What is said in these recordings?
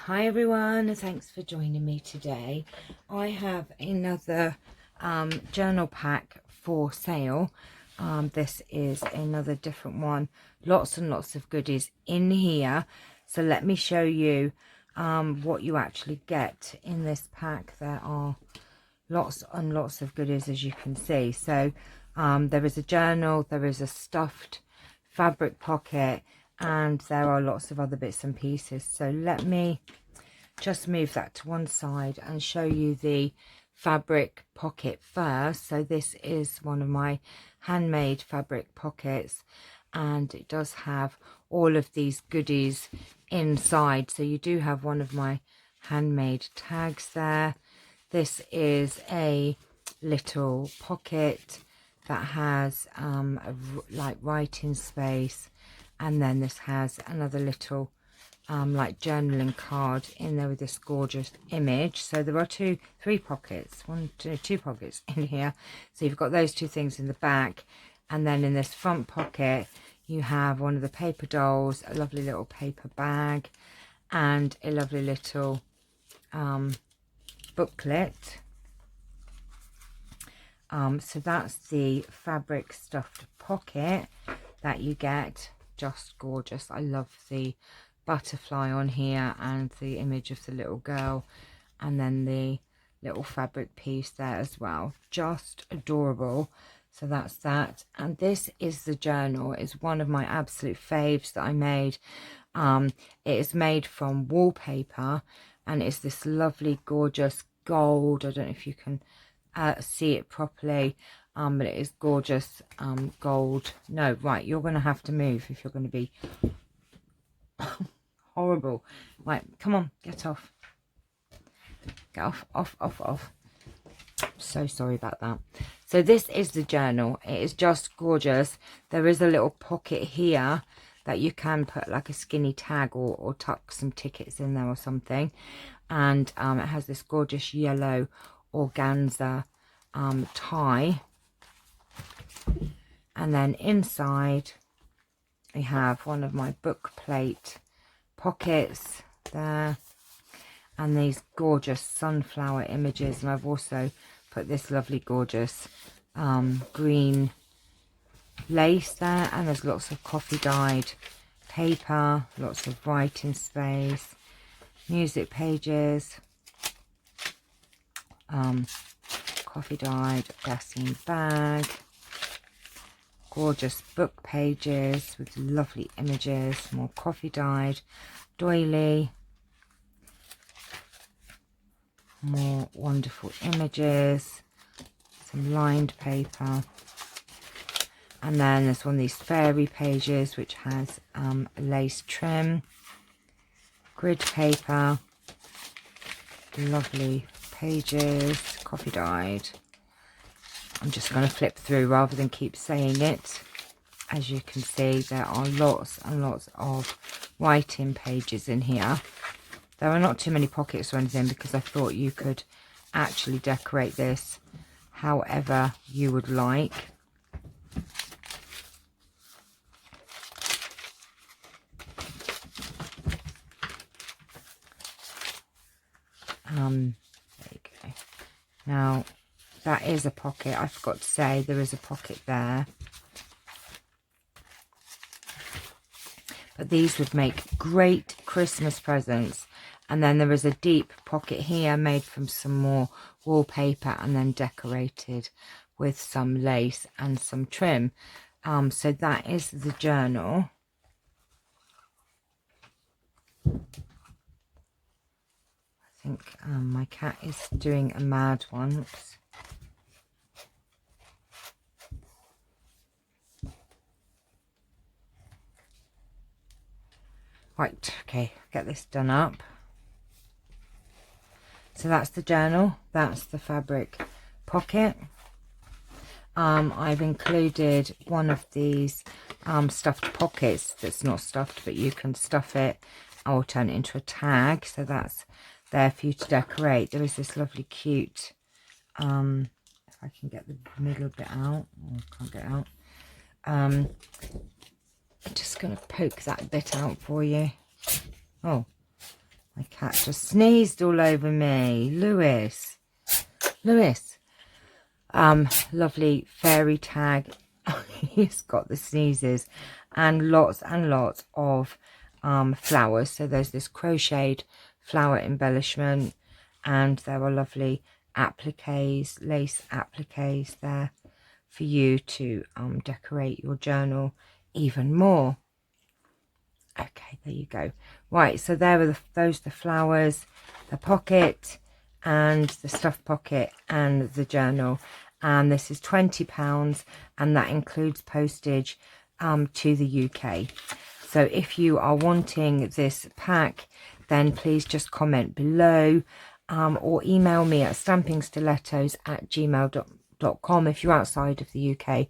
Hi everyone, thanks for joining me today. I have another journal pack for sale. This is another different one. Lots and lots of goodies in here. So let me show you what you actually get in this pack. There are lots and lots of goodies, as you can see. So there is a journal, there is a stuffed fabric pocket, and there are lots of other bits and pieces. So let me just move that to one side and show you the fabric pocket first. So this is one of my handmade fabric pockets, and it does have all of these goodies inside. So you do have one of my handmade tags there. This is a little pocket that has like writing space, and then this has another little like journaling card in there with this gorgeous image. So there are two pockets in here. So you've got those two things in the back, and then in this front pocket you have one of the paper dolls, a lovely little paper bag, and a lovely little booklet. So that's the fabric stuffed pocket that you get. Just gorgeous. I love the butterfly on here and the image of the little girl, and then the little fabric piece there as well. Just adorable. So that's that. And this is the journal. It's one of my absolute faves that I made. It is made from wallpaper, and it's this lovely gorgeous gold. I don't know if you can see it properly, but it is gorgeous gold. No, right, you're going to have to move if you're going to be horrible. Right, come on, get off. Get off. So sorry about that. So this is the journal. It is just gorgeous. There is a little pocket here that you can put like a skinny tag or tuck some tickets in there or something. And it has this gorgeous yellow organza tie. And then inside we have one of my book plate pockets there, and these gorgeous sunflower images. And I've also put this lovely gorgeous green lace there, and there's lots of coffee dyed paper, lots of writing space, music pages, coffee dyed glassine bag, gorgeous book pages with lovely images, more coffee dyed doily, more wonderful images, some lined paper, and then there's one of these fairy pages which has a lace trim, grid paper, lovely pages, coffee dyed. I'm just going to flip through rather than keep saying it. As you can see, there are lots and lots of writing pages in here. There are not too many pockets or anything, because I thought you could actually decorate this however you would like. There you go. Now, that is a pocket. I forgot to say there is a pocket there. But these would make great Christmas presents. And then there is a deep pocket here made from some more wallpaper and then decorated with some lace and some trim. So that is the journal. I think my cat is doing a mad one. Oops. Right, okay, get this done up. So that's the journal, that's the fabric pocket. I've included one of these stuffed pockets that's not stuffed, but you can stuff it or turn it into a tag. So that's there for you to decorate. There is this lovely cute, if I can get the middle bit out, oh, I can't get it out. I'm just going to poke that bit out for you. Oh, My cat just sneezed all over me. Lewis. Lovely fairy tag. He's got the sneezes, and lots of flowers. So there's this crocheted flower embellishment, and there are lovely appliques, lace appliques there for you to decorate your journal even more. Okay, there you go. Right, so there are the flowers, the pocket, and the stuffed pocket, and the journal. And this is £20, and that includes postage to the UK. So if you are wanting this pack, then please just comment below, or email me at stampinstilettos@gmail.com. If you're outside of the UK,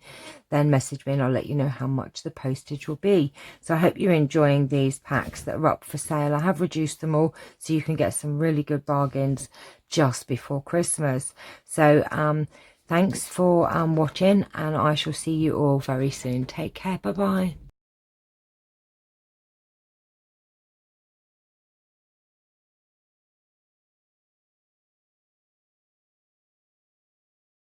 then message me and I'll let you know how much the postage will be. So I hope you're enjoying these packs that are up for sale. I have reduced them all so you can get some really good bargains just before Christmas. So thanks for watching, and I shall see you all very soon. Take care. Bye bye.